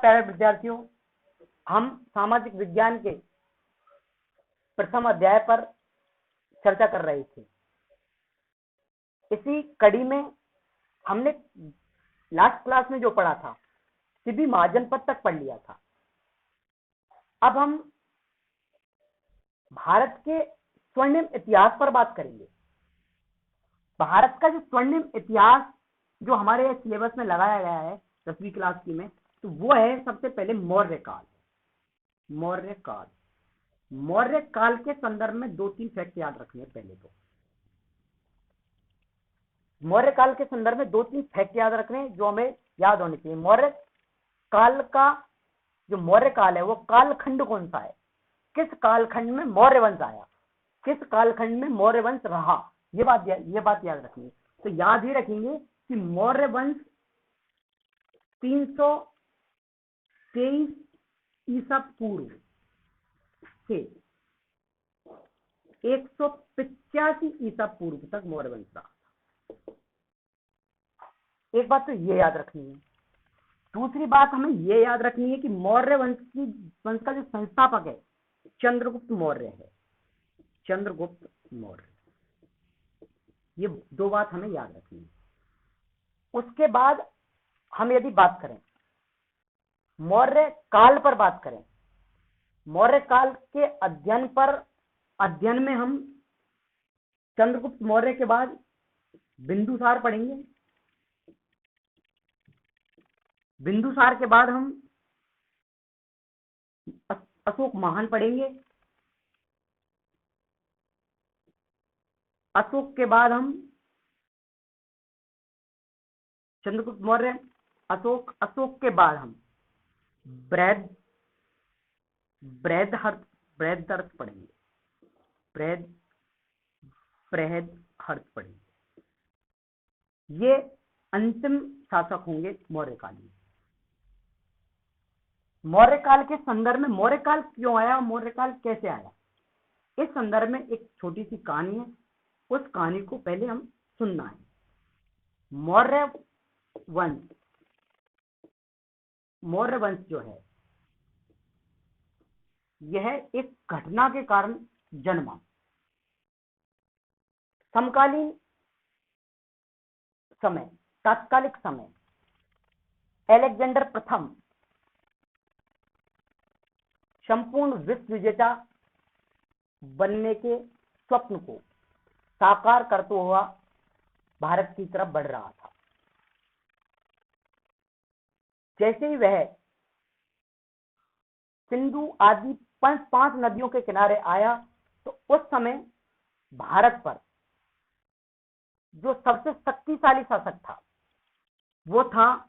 प्यारे विद्यार्थियों, हम सामाजिक विज्ञान के प्रथम अध्याय पर चर्चा कर रहे थे। इसी कड़ी में हमने लास्ट क्लास में जो पढ़ा था सीबी महाजन पद तक पढ़ लिया था। अब हम भारत के स्वर्णिम इतिहास पर बात करेंगे। भारत का जो स्वर्णिम इतिहास जो हमारे सिलेबस में लगाया गया है 10वीं क्लास की में, तो वो है सबसे पहले मौर्य काल। मौर्य काल के संदर्भ में 2-3 फैक्ट याद रखने। पहले तो मौर्य काल के संदर्भ में 2-3 फैक्ट याद रखने जो हमें याद होने चाहिए। मौर्य काल का जो मौर्य काल है वो कालखंड कौन सा है, किस कालखंड में मौर्य वंश आया, किस कालखंड में मौर्य वंश रहा, ये बात याद रखनी है। तो याद ही रखेंगे कि मौर्य वंश 323 ईसा पूर्व से 185 ईसा पूर्व तक मौर्य वंश रहा। एक बात तो ये याद रखनी है। दूसरी बात हमें ये याद रखनी है कि मौर्य वंश का जो संस्थापक है चंद्रगुप्त मौर्य है। चंद्रगुप्त मौर्य, ये 2 बात हमें याद रखनी है। उसके बाद हम यदि बात करें मौर्य काल पर बात करें, मौर्य काल के अध्ययन में हम चंद्रगुप्त मौर्य के बाद बिंदुसार पढ़ेंगे। बिंदुसार के बाद हम अशोक महान पढ़ेंगे। अशोक के बाद हम चंद्रगुप्त मौर्य, अशोक के बाद हम बृहद्रथ पढ़ेंगे। बृहद्रथ पढ़ेंगे। ये अंतिम शासक होंगे मौर्य काल में। मौर्य काल के संदर्भ में मौर्य काल क्यों आया, मौर्य काल कैसे आया, इस संदर्भ में एक छोटी सी कहानी है। उस कहानी को पहले हम सुनना है। मौर्य वंश जो है यह एक घटना के कारण जन्मा। समकालीन समय, तात्कालिक समय, अलेक्जेंडर प्रथम संपूर्ण विश्व विजेता बनने के स्वप्न को साकार करता हुआ भारत की तरफ बढ़ रहा था। जैसे ही वह सिंधु आदि 5 नदियों के किनारे आया तो उस समय भारत पर जो सबसे शक्तिशाली शासक था वो था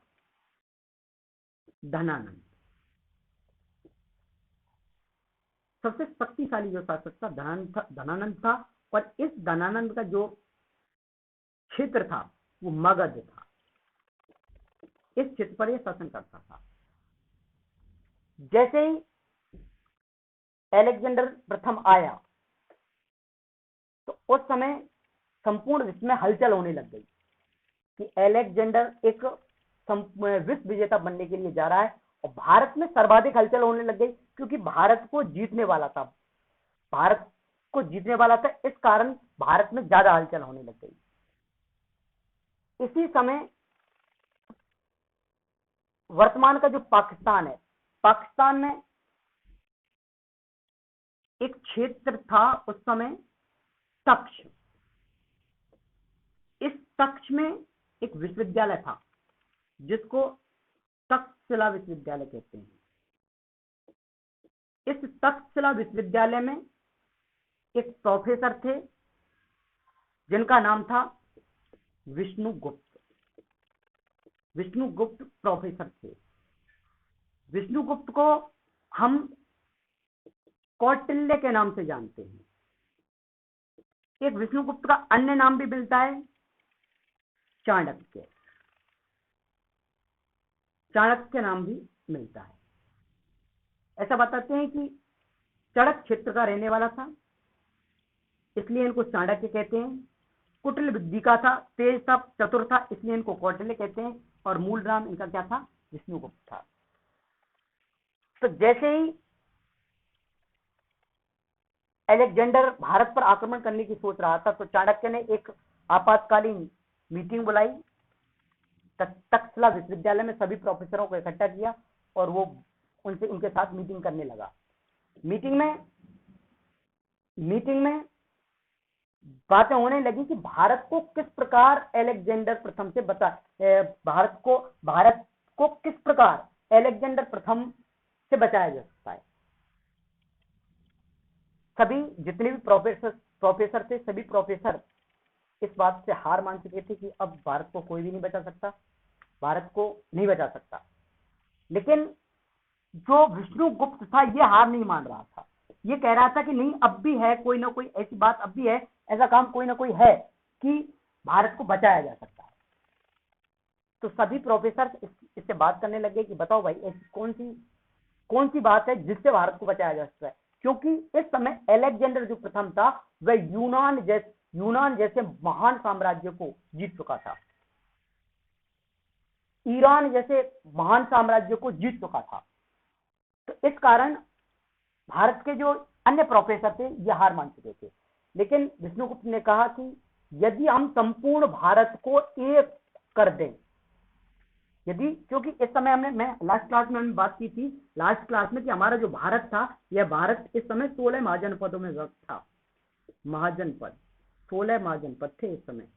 धनानंद। सबसे शक्तिशाली जो शासक था धनानंद था। और इस धनानंद का जो क्षेत्र था वो मगध था। इस क्षेत्र पर यह शासन करता था। जैसे ही अलेक्जेंडर प्रथम आया तो उस समय संपूर्ण विश्व में हलचल होने लग गई कि अलेक्जेंडर एक विश्व विजेता बनने के लिए जा रहा है। और भारत में सर्वाधिक हलचल होने लग गई क्योंकि भारत को जीतने वाला था। इस कारण भारत में ज्यादा हलचल होने लग गई। इसी समय वर्तमान का जो पाकिस्तान है, पाकिस्तान में एक क्षेत्र था उस समय तक्ष। इस तक्ष में एक विश्वविद्यालय था जिसको तक्षशिला विश्वविद्यालय कहते हैं। इस तक्षशिला विश्वविद्यालय में एक प्रोफेसर थे जिनका नाम था विष्णुगुप्त प्रोफेसर थे। विष्णुगुप्त को हम कौटिल्य के नाम से जानते हैं। एक विष्णुगुप्त का अन्य नाम भी मिलता है चाणक्य नाम भी मिलता है। ऐसा बताते हैं कि चड़क क्षेत्र का रहने वाला था, इसलिए इनको चाणक्य कहते हैं। कुटिल बुद्धि का था, तेज था, चतुर था, इसलिए इनको कौटिल्य कहते हैं। और मूल नाम इनका क्या था, विष्णुगुप्त था। तो जैसे ही अलेक्जेंडर भारत पर आक्रमण करने की सोच रहा था तो चाणक्य ने एक आपातकालीन मीटिंग बुलाई, तक्षशिला विश्वविद्यालय में सभी प्रोफेसरों को इकट्ठा किया और वो उनके साथ मीटिंग करने लगा। मीटिंग में बातें होने लगी कि भारत को किस प्रकार अलेक्जेंडर प्रथम से भारत को किस प्रकार अलेक्जेंडर प्रथम से बचाया जा सकता है। सभी जितने भी प्रोफेसर थे, सभी प्रोफेसर इस बात से हार मान चुके थे कि अब भारत को कोई भी नहीं बचा सकता, भारत को नहीं बचा सकता। लेकिन जो विष्णुगुप्त था ये हार नहीं मान रहा था, ये कह रहा था कि नहीं, अब भी है कोई ना कोई ऐसी बात, अब भी है ऐसा काम कोई ना कोई है कि भारत को बचाया जा सकता है। तो सभी प्रोफेसर इससे बात करने लगे कि बताओ भाई ऐसी कौन सी बात है जिससे भारत को बचाया जा सकता है, क्योंकि इस समय अलेक्जेंडर जो प्रथम था वह यूनान जैसे महान साम्राज्य को जीत चुका था, ईरान जैसे महान साम्राज्य को जीत चुका था। तो इस कारण भारत के जो अन्य प्रोफेसर थे ये हार मान चुके थे। लेकिन विष्णुगुप्त ने कहा कि यदि हम संपूर्ण भारत को एक कर दें, क्योंकि इस समय मैं लास्ट क्लास में बात की थी, लास्ट क्लास में कि हमारा जो भारत था, यह भारत इस समय 16 महाजनपदों में था। महाजनपद 16 महाजनपद थे इस समय।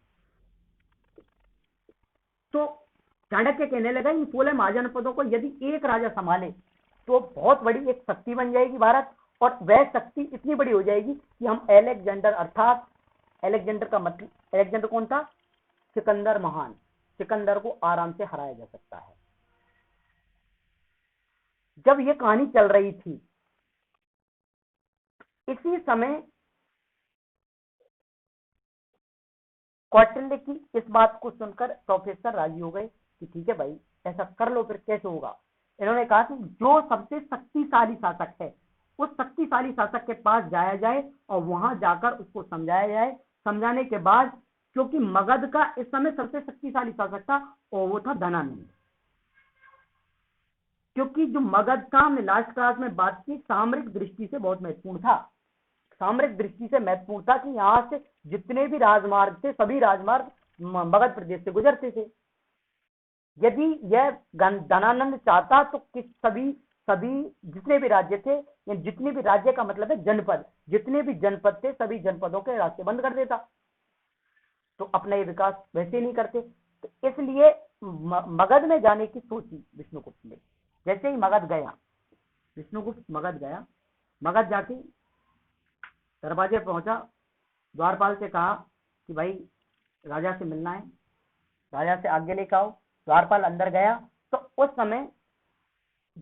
तो चाणक्य कहने लगा इन 16 महाजनपदों को यदि एक राजा संभाले तो बहुत बड़ी एक शक्ति बन जाएगी भारत, और वह शक्ति इतनी बड़ी हो जाएगी कि हम अलेक्जेंडर, अर्थात अलेक्जेंडर का मतलब, अलेक्जेंडर कौन था? सिकंदर महान, सिकंदर को आराम से हराया जा सकता है। जब यह कहानी चल रही थी, इसी समय कौटिल्य की इस बात को सुनकर प्रोफेसर राजी हो गए कि ठीक है भाई ऐसा कर लो, फिर कैसे होगा। इन्होंने कहा कि जो सबसे शक्तिशाली शासक है उस शक्तिशाली शासक के पास जाया जाए और वहां जाकर उसको समझाया जाए। समझाने के बाद, क्योंकि मगध का इस समय सबसे शक्तिशाली शासक था और वो था धनानंद, क्योंकि जो मगध था, हमने लास्ट क्लास में बात की, सामरिक दृष्टि से बहुत महत्वपूर्ण था। सामरिक दृष्टि से महत्वपूर्ण था कि यहां से जितने भी राजमार्ग थे, सभी राजमार्ग मगध प्रदेश से गुजरते थे। यदि यह धनानंद चाहता तो सभी जितने भी राज्य थे, जितने भी राज्य का मतलब है जनपद, जितने भी जनपद थे सभी जनपदों के रास्ते बंद कर देता, तो अपना ये विकास वैसे नहीं करते। तो इसलिए मगध में जाने की सोची विष्णुगुप्त ने। जैसे ही मगध गया, विष्णुगुप्त मगध गया, मगध जाके दरवाजे पहुंचा, द्वारपाल से कहा कि भाई राजा से मिलना है, राजा से आज्ञा लेकर आओ। द्वारपाल अंदर गया तो उस समय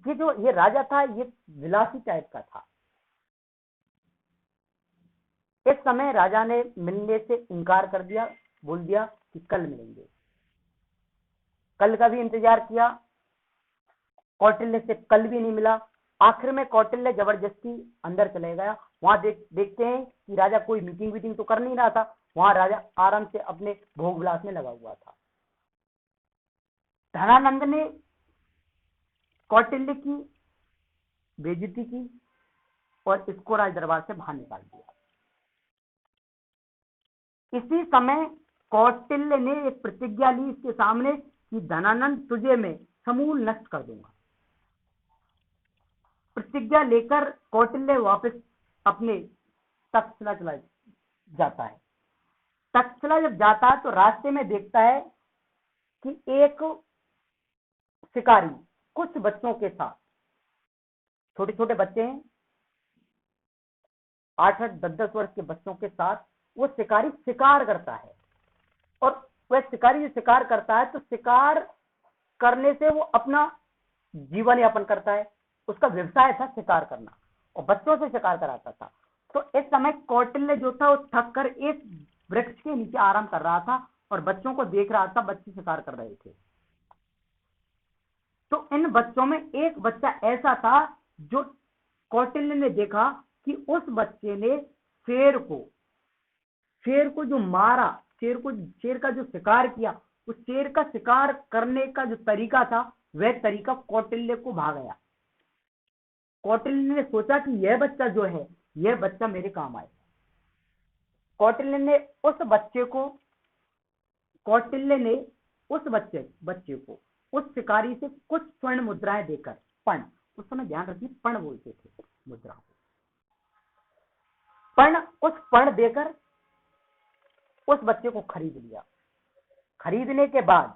ये राजा था, ये विलासी टाइप का था। इस समय राजा ने मिलने से इनकार कर दिया, बोल दिया कि कल मिलेंगे। कल का भी इंतजार किया, कौटिल्य से कल भी नहीं मिला। आखिर में कौटिल्य जबरदस्ती अंदर चले गया। वहां देखते हैं कि राजा कोई मीटिंग तो कर नहीं रहा था, वहां राजा आराम से अपने भोग विलास में लगा हुआ था। धनानंद ने कौटिल्य की बेइज्जती की और इसको राज दरबार से बाहर निकाल दिया। इसी समय कौटिल्य ने एक प्रतिज्ञा ली इसके सामने कि धनानंद तुझे मैं समूल नष्ट कर दूंगा। प्रतिज्ञा लेकर कौटिल्य वापस अपने तक्षशिला चला जाता है। तक्षशिला जब जाता है तो रास्ते में देखता है कि एक शिकारी कुछ बच्चों के साथ, छोटे छोटे बच्चे हैं, 8-8, 10-10 वर्ष के बच्चों के साथ वो शिकारी शिकार करता है। और वह शिकारी जो शिकार करता है तो शिकार करने से वो अपना जीवन यापन करता है, उसका व्यवसाय था शिकार करना, और बच्चों से शिकार कराता था। तो इस समय कौटिल्य जो था वो थक कर एक वृक्ष के नीचे आराम कर रहा था और बच्चों को देख रहा था, बच्चे शिकार कर रहे थे। तो इन बच्चों में एक बच्चा ऐसा था जो कौटिल्य ने देखा कि उस बच्चे ने शेर को जो मारा, शेर का जो शिकार किया, उस शेर का शिकार करने का जो तरीका था वह तरीका कौटिल्य को भा गया। कौटिल्य ने सोचा कि यह बच्चा जो है, यह बच्चा मेरे काम आए। कौटिल्य ने उस बच्चे को उस शिकारी से कुछ स्वर्ण मुद्राएं देकर, पण, उस समय ध्यान रखिए पण बोलते थे मुद्रा को, कुछ पण देकर उस बच्चे को खरीद लिया। खरीदने के बाद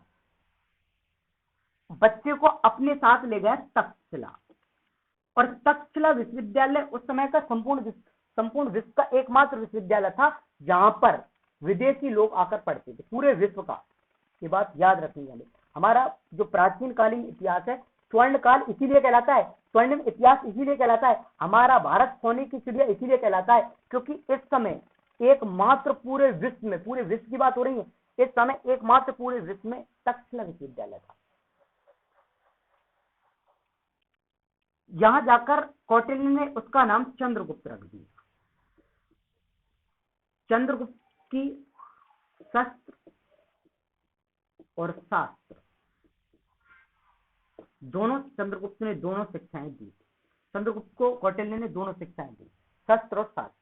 बच्चे को अपने साथ ले गया तक्षशिला, और तक्षशिला विश्वविद्यालय उस समय का संपूर्ण विश्व का एकमात्र विश्वविद्यालय था जहां पर विदेशी लोग आकर पढ़ते थे, पूरे विश्व का। ये बात याद रखनी है। हमारा जो प्राचीन कालीन इतिहास है, स्वर्ण काल इसीलिए कहलाता है, स्वर्णिम इतिहास इसीलिए कहलाता है, हमारा भारत सोने की चिड़िया इसीलिए कहलाता है, क्योंकि इस समय एकमात्र पूरे विश्व की बात हो रही है, इस समय एकमात्र पूरे विश्व में तक्षशिला विश्वविद्यालय था। यहां जाकर कौटिल्य ने उसका नाम चंद्रगुप्त रख दिया। चंद्रगुप्त की शस्त्र और शास्त्र दोनों, चंद्रगुप्त ने दोनों शिक्षाएं दी। चंद्रगुप्त को कौटिल्य ने दोनों शिक्षाएं दी, शस्त्र और शास्त्र।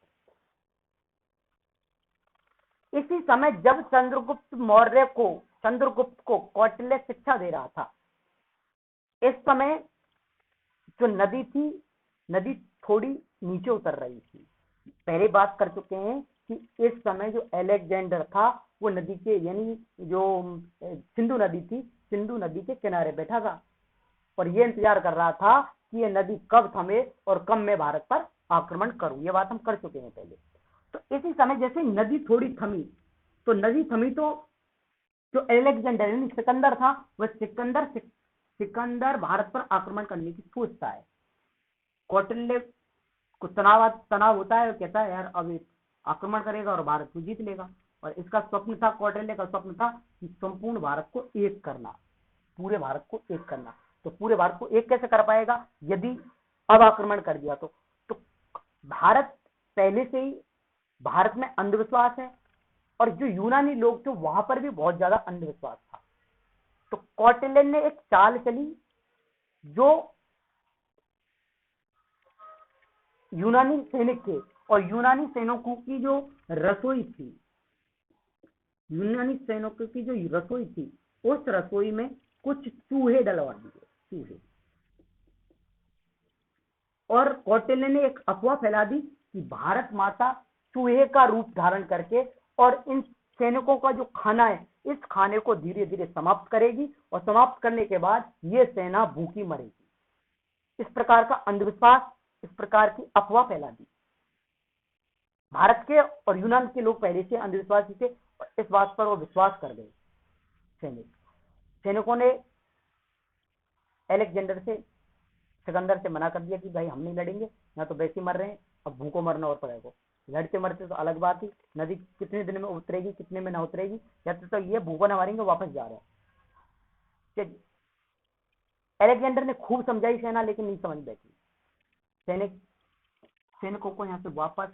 इसी समय जब चंद्रगुप्त को कौटिल्य शिक्षा दे रहा था, इस समय जो नदी थी, नदी थोड़ी नीचे उतर रही थी। पहले बात कर चुके हैं कि इस समय जो अलेक्जेंडर था वो नदी के, यानी जो सिंधु नदी थी, सिंधु नदी के किनारे बैठा था और ये इंतजार कर रहा था कि ये नदी कब थमे और कब मैं भारत पर आक्रमण करूं। ये बात हम कर चुके हैं पहले। तो इसी समय जैसे नदी थोड़ी थमी, तो जो अलेक्जेंडर यानी सिकंदर था, वह सिकंदर भारत पर आक्रमण करने की सोचता है। कौटिल्य को तनाव होता है, कहता है यार अब आक्रमण करेगा और भारत को जीत लेगा, और इसका स्वप्न था, कौटिल्य का स्वप्न था कि संपूर्ण भारत को एक करना, पूरे भारत को एक करना। तो पूरे भारत को एक कैसे कर पाएगा यदि अब आक्रमण कर दिया तो भारत पहले से ही, भारत में अंधविश्वास है और जो यूनानी लोग थे वहां पर भी बहुत ज्यादा अंधविश्वास था। तो कौटिल्य ने एक चाल चली, जो यूनानी सैनिक थे और यूनानी सैनिकों की जो रसोई थी, उस रसोई में कुछ चूहे डलवा दिए, चूहे। और कौटिल्य ने एक अफवाह फैला दी कि भारत माता चूहे का रूप धारण करके और इन सैनिकों का जो खाना है, इस खाने को धीरे धीरे समाप्त करेगी और समाप्त करने के बाद ये सेना भूखी मरेगी। इस प्रकार का अंधविश्वास, इस प्रकार की अफवाह फैला दी। भारत के और यूनान के लोग पहले से अंधविश्वासी थे और इस बात पर वो विश्वास कर गए। सैनिकों ने सिकंदर से मना कर दिया कि भाई हम नहीं लड़ेंगे, ना तो वैसे मर रहे हैं, अब भूखों मरना और पड़ेगा। लड़ते मरते तो अलग बात ही, नदी कितने दिन में उतरेगी कितने में ना उतरेगी, या तो ये भूखों ना मारेंगे, वापस जा रहे हैं। अलेक्जेंडर ने खूब समझाई सेना, लेकिन नहीं समझ बैठी। सैनिकों को यहाँ से वापस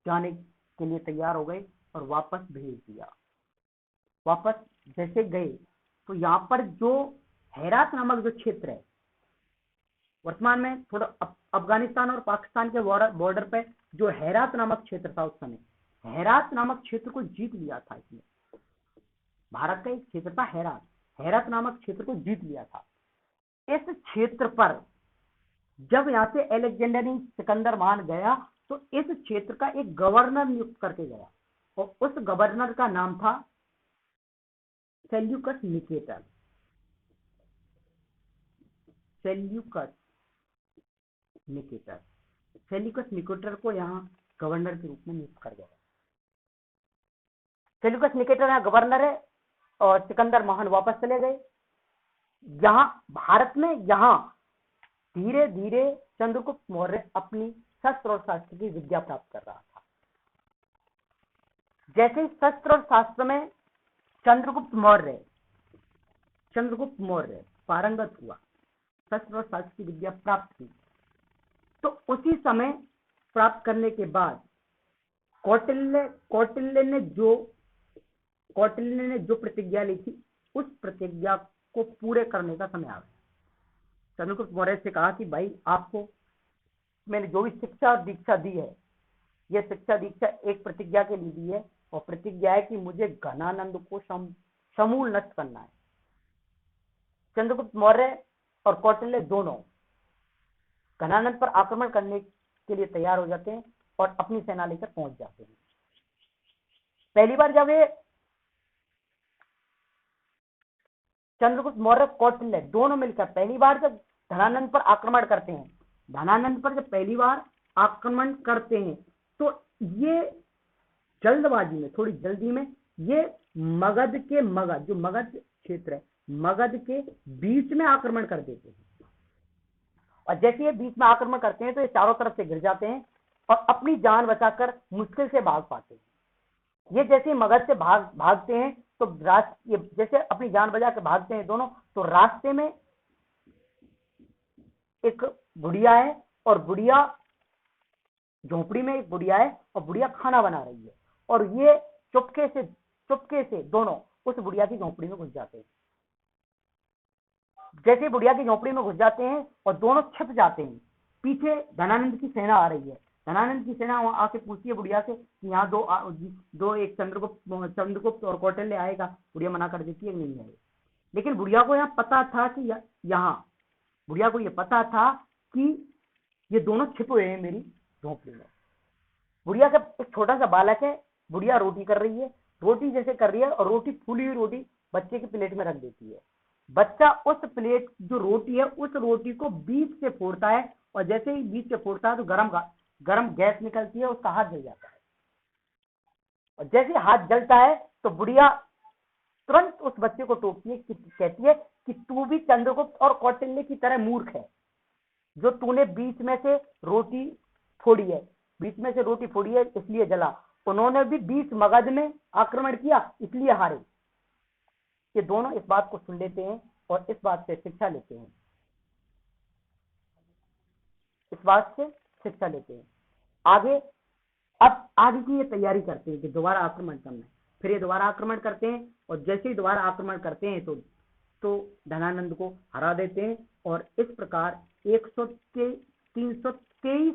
जाने के लिए तैयार हो गए और वापस भेज दिया। वापस जैसे गए तो यहाँ पर जो हेरात नामक जो क्षेत्र है, वर्तमान में थोड़ा अफगानिस्तान और पाकिस्तान के बॉर्डर पे जो हेरात नामक क्षेत्र था, उस समय हेरात नामक क्षेत्र को जीत लिया था इसने। भारत का एक क्षेत्र था हेरात नामक क्षेत्र को जीत लिया था। इस क्षेत्र पर जब यहाँ से अलेक्जेंडर सिकंदर महान गया तो इस क्षेत्र का एक गवर्नर नियुक्त करके गया और उस गवर्नर का नाम था सेल्यूकस निकेटर। सेल्यूकस निकेटर को यहाँ गवर्नर के रूप में नियुक्त कर गया। सेल्यूकस निकेटर यहाँ गवर्नर है और सिकंदर महान वापस चले गए। यहाँ भारत में यहाँ धीरे धीरे चंद्रगुप्त मौर्य अपनी शस्त्र और शास्त्र की विद्या प्राप्त कर रहा था। जैसे ही शस्त्र और शास्त्र में चंद्रगुप्त मौर्य पारंगत हुआ, शस्त्र और शास्त्र की विद्या प्राप्त की, तो उसी समय प्राप्त करने के बाद कौटिल्य ने जो प्रतिज्ञा ली थी, उस प्रतिज्ञा को पूरे करने का समय आ गया। चंद्रगुप्त मौर्य से कहा कि भाई आपको मैंने जो भी शिक्षा और दीक्षा दी है, यह शिक्षा दीक्षा एक प्रतिज्ञा के लिए दी है, और प्रतिज्ञा है कि मुझे घनानंद को समूल नष्ट करना है। चंद्रगुप्त मौर्य और कौटिल्य दोनों घनानंद पर आक्रमण करने के लिए तैयार हो जाते हैं और अपनी सेना लेकर पहुंच जाते हैं। पहली बार जब ये चंद्रगुप्त मौर्य कौटिल्य दोनों मिलकर पहली बार जब धनानंद पर आक्रमण करते हैं, धनानंद पर जब पहली बार आक्रमण करते हैं, तो ये जल्दबाजी में, थोड़ी जल्दी में, ये मगध जो मगध क्षेत्र है, मगध के बीच में आक्रमण कर देते हैं। और जैसे ये बीच में आक्रमण करते हैं तो ये चारों तरफ से गिर जाते हैं और अपनी जान बचाकर मुश्किल से भाग पाते हैं। ये जैसे मगध से भागते हैं तो ये जैसे अपनी जान बचा के भागते हैं दोनों, तो रास्ते में एक बुढ़िया है, और बुढ़िया झोपड़ी में एक बुढ़िया है, और बुढ़िया खाना बना रही है, और ये चुपके से दोनों उस बुढ़िया की झोपड़ी में घुस जाते हैं। जैसे बुढ़िया की झोपड़ी में घुस जाते हैं और दोनों छिप जाते हैं, पीछे धनानंद की सेना आ रही है। धनानंद की सेना वहां आके पूछती है बुढ़िया से कि यहाँ दो एक चंद्रगुप्त और कौटिल्य आएगा। बुढ़िया मना कर देती है, नहीं है। लेकिन बुढ़िया को यहाँ पता था कि बुढ़िया को ये पता था कि ये दोनों छिप हुए हैं मेरी झोपड़ी में। बुढ़िया का एक छोटा सा बालक है, बुढ़िया रोटी कर रही है, रोटी जैसे कर रही है और रोटी फूली हुई रोटी बच्चे की प्लेट में रख देती है। बच्चा उस प्लेट जो रोटी है उस रोटी को बीच से फोड़ता है, और जैसे ही बीच से फोड़ता है तो गरम गैस निकलती है, उसका हाथ जल जाता है। और जैसे हाथ जलता है तो बुढ़िया तुरंत उस बच्चे को टोकती है, कहती है कि तू भी चंद्रगुप्त और कौटिल्य की तरह मूर्ख है, जो तूने बीच में से रोटी फोड़ी है इसलिए जला। उन्होंने भी बीच मगध में आक्रमण किया इसलिए हारे। ये दोनों इस बात को सुन लेते हैं और इस बात से शिक्षा लेते हैं, अब आगे की ये तैयारी करते हैं कि दोबारा आक्रमण करना है। फिर ये दोबारा आक्रमण करते हैं, और जैसे ही दोबारा आक्रमण करते हैं तो धनानंद को हरा देते हैं। और इस प्रकार 323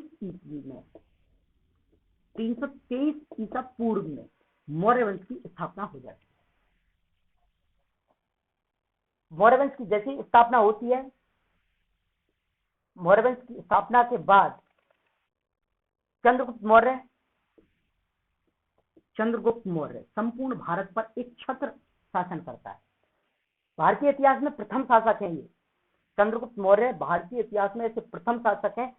ईसा पूर्व में मौर्य वंश की स्थापना हो जाती है। मौर्य वंश की जैसी स्थापना होती है, मौर्य वंश की स्थापना के बाद चंद्रगुप्त मौर्य संपूर्ण भारत पर एक छत्र शासन करता है। भारतीय इतिहास में प्रथम शासक हैं ये। चंद्रगुप्त मौर्य भारतीय इतिहास में ऐसे प्रथम शासक हैं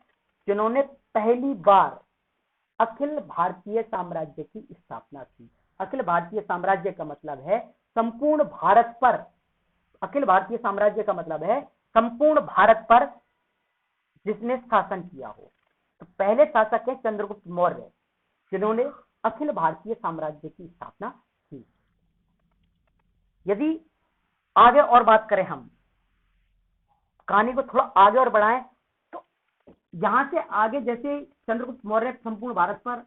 जिन्होंने पहली बार अखिल भारतीय साम्राज्य की स्थापना की। अखिल भारतीय साम्राज्य का मतलब है संपूर्ण भारत पर, अखिल भारतीय साम्राज्य का मतलब है संपूर्ण भारत पर जिसने शासन किया हो। तो पहले शासक है चंद्रगुप्त मौर्य जिन्होंने अखिल भारतीय साम्राज्य की स्थापना की। यदि आगे और बात करें, हम कहानी को थोड़ा आगे और बढ़ाएं, तो यहां से आगे जैसे चंद्रगुप्त मौर्य संपूर्ण भारत पर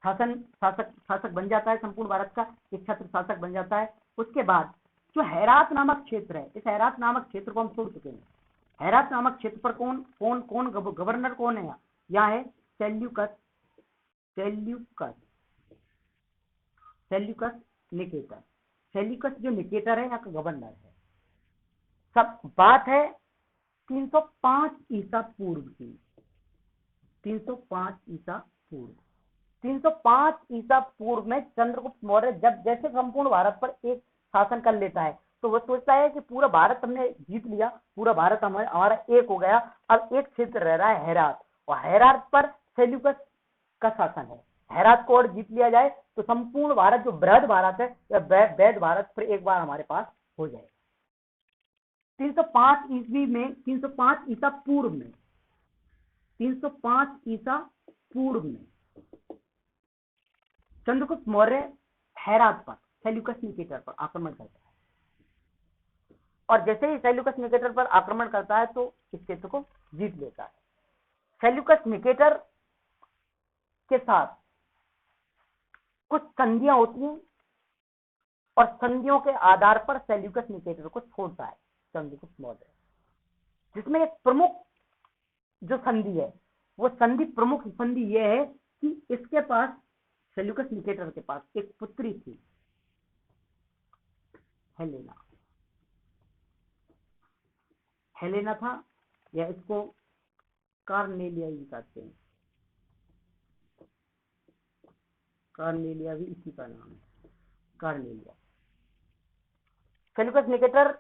शासक बन जाता है, संपूर्ण भारत का एक छत्र शासक बन जाता है। उसके बाद जो हेरात नामक क्षेत्र है, इस हेरात नामक क्षेत्र को हम छोड़ चुके हैं। हेरात नामक क्षेत्र पर कौन गवर्नर कौन है? यहाँ है सेल्यूकस निकेटर। सेल्यूकस जो निकेटर है यहाँ का गवर्नर है। सब बात है 305 ईसा पूर्व की। 305 ईसा पूर्व में चंद्रगुप्त मौर्य जब जैसे संपूर्ण भारत पर एक शासन कर लेता है, तो वो सोचता है कि पूरा भारत हमने जीत लिया, पूरा भारत हमारा एक हो गया। अब एक क्षेत्र रह रहा है हेरात, और हेरात पर सेल्यूकस का शासन है। हेरात को और जीत लिया जाए तो संपूर्ण भारत जो बृहद भारत है या वैध भारत पर एक बार हमारे पास हो जाए। 305 ईसा पूर्व में चंद्रगुप्त मौर्य हेरात पर सेल्यूकस निकेटर पर आक्रमण करता है, और जैसे ही सेल्यूकस निकेटर पर आक्रमण करता है तो इस क्षेत्र को जीत लेता है। सेल्यूकस निकेटर के साथ कुछ संधियां होती हैं, और संधियों के आधार पर सेल्यूकस निकेटर को छोड़ता है चंद्रगुप्त मौर्य। जिसमें एक प्रमुख जो संधि है, वो संधि, प्रमुख संधि ये है कि इसके पास, सेल्यूकस निकेटर के पास एक पुत्री थी, हेलेना। हेलेना था, या इसको कार्नेलिया भी कहते हैं, कार्नेलिया भी इसी का नाम है, कार्नेलिया। सेल्यूकस निकेटर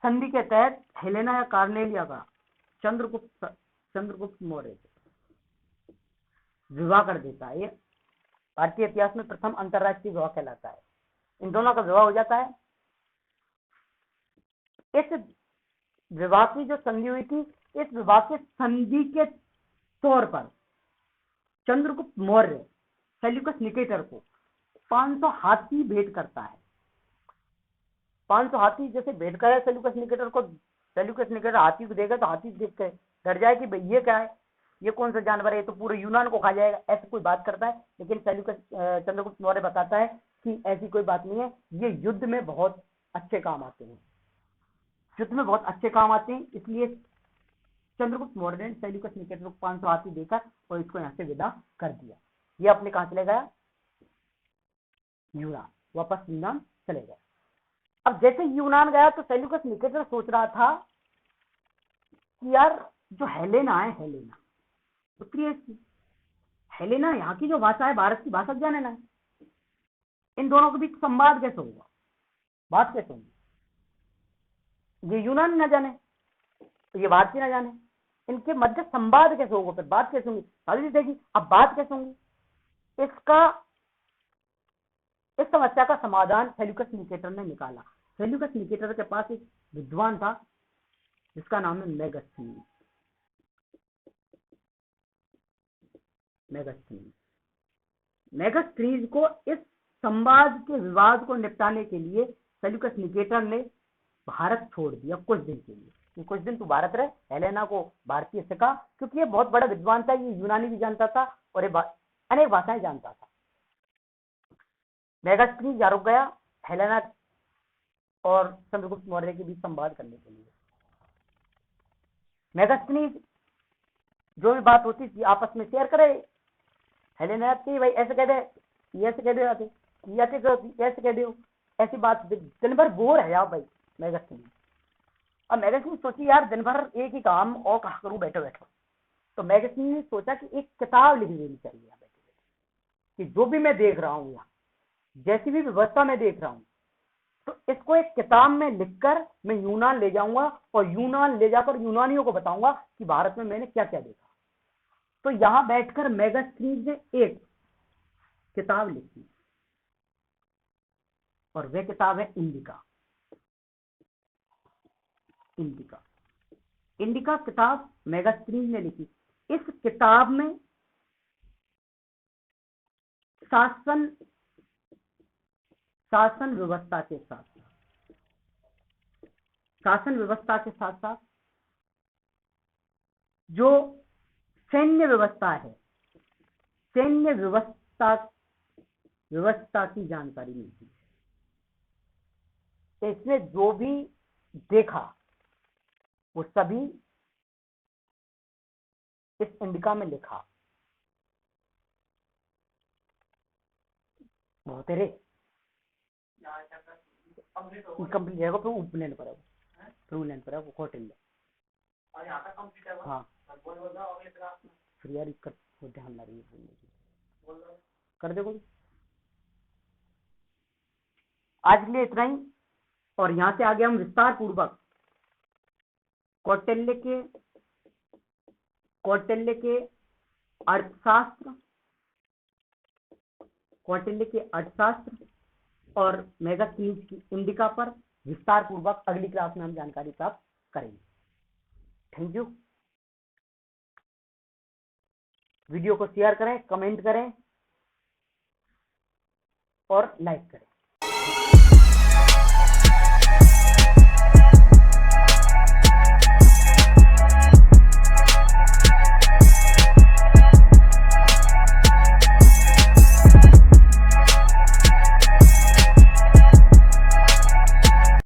संधि के तहत हेलेना या कार्नेलिया का चंद्रगुप्त मौर्य विवाह कर देता है। ये भारतीय इतिहास में प्रथम अंतरराष्ट्रीय विवाह कहलाता है। इन दोनों का विवाह हो जाता है। इस विवाह की जो संधि हुई थी, इस विवाह के संधि के तौर पर चंद्रगुप्त मौर्य सेल्यूकस निकेटर को 500 हाथी भेंट करता है। 500 हाथी जैसे भेंट करे सेल्यूकस निकेटर को, सेल्यूकस निकेटर हाथी को देगा तो हाथी देख कर डर जाए कि भाई ये क्या है, ये कौन सा जानवर है, ये तो पूरे यूनान को खा जाएगा, ऐसे कोई बात करता है। लेकिन सेल्यूकस चंद्रगुप्त मौर्य बताता है कि ऐसी कोई बात नहीं है, ये युद्ध में बहुत अच्छे काम आते हैं, युद्ध में बहुत अच्छे काम आते हैं। इसलिए चंद्रगुप्त मौर्य ने सेल्यूकस निकेटर को 500 हाथी देकर और इसको यहाँ से विदा कर दिया। ये अपने कहां चले गया, यूनान, वापस यूनान चले गया। अब जैसे यूनान गया तो सेल्यूकस निकेटर सोच रहा था कि यार जो हेलेना है, हेलेना पुत्री है इसकी, हेलेना यहाँ की जो भाषा है भारत की भाषा जाने ना, इन दोनों के बीच संवाद कैसे होगा, बात कैसे होगी, ये यूनान ना जाने तो ये भारतीय ना जाने, इनके मध्य संवाद कैसे होगा, फिर बात कैसे होगी, शादी देगी, अब बात कैसे होगी। इस समस्या का समाधान सेल्यूकस निकेटर ने निकाला। सेल्यूकस निकेटर के पास एक विद्वान था जिसका नाम है मेगास्थनीज। मेगास्थनीज को इस संवाद के विवाद को निपटाने के लिए सेल्यूकस निकेटर ने भारत छोड़ दिया कुछ दिन के लिए, कि कुछ दिन तू भारत रहे, हेलेना को भारतीय सिखा, क्योंकि ये बहुत बड़ा विद्वान था, ये यूनानी भी जानता था और अनेक भाषाएं जानता था। मेगास्थनीज रुक गया हेलेना और चंद्रगुप्त मौर्य के बीच संवाद करने के लिए। मेगास्थनीज जो भी बात होती थी आपस में शेयर करे, हेलेना की भाई ऐसे कह दे, ये ऐसे कह दे, ऐसे कह दो, ऐसी बात, दिन भर बोर है यार भाई मेगास्थनीज। अब मेगास्थनीज सोची यार दिन भर एक ही काम और कहा करूं बैठे बैठे, तो मेगास्थनीज ने सोचा कि एक किताब लिख देनी चाहिए बैठे बैठे, कि जो भी मैं देख रहा हूं, यहाँ जैसी भी व्यवस्था मैं देख रहा हूं, तो इसको एक किताब में लिखकर मैं यूनान ले जाऊंगा और यूनान ले जाकर यूनानियों को बताऊंगा कि भारत में मैंने क्या क्या देखा। तो यहां बैठकर मेगास्थनीज ने एक किताब लिखी और वह किताब है इंडिका। इंडिका किताब मेगास्थनीज ने लिखी। इस किताब में शासन व्यवस्था के साथ साथ जो सैन्य व्यवस्था है, सैन्य व्यवस्था की जानकारी मिलती है। इसने जो भी देखा वो सभी इस इंडिका में लिखा। तेरे कंप्लीट रहेगा, फिर उपलैंड पर है, फिर उपलैंड पर है वो कौटिल्य। हाँ फिर यार ध्यान ना रही कर देखो। आज के लिए इतना ही, और यहां से आगे हम विस्तार पूर्वक कौटिल्य के अर्थशास्त्र, और मेगास्थनीज की इंडिका पर विस्तार पूर्वक अगली क्लास में हम जानकारी प्राप्त करेंगे। Thank you. वीडियो को शेयर करें, कमेंट करें और लाइक करें।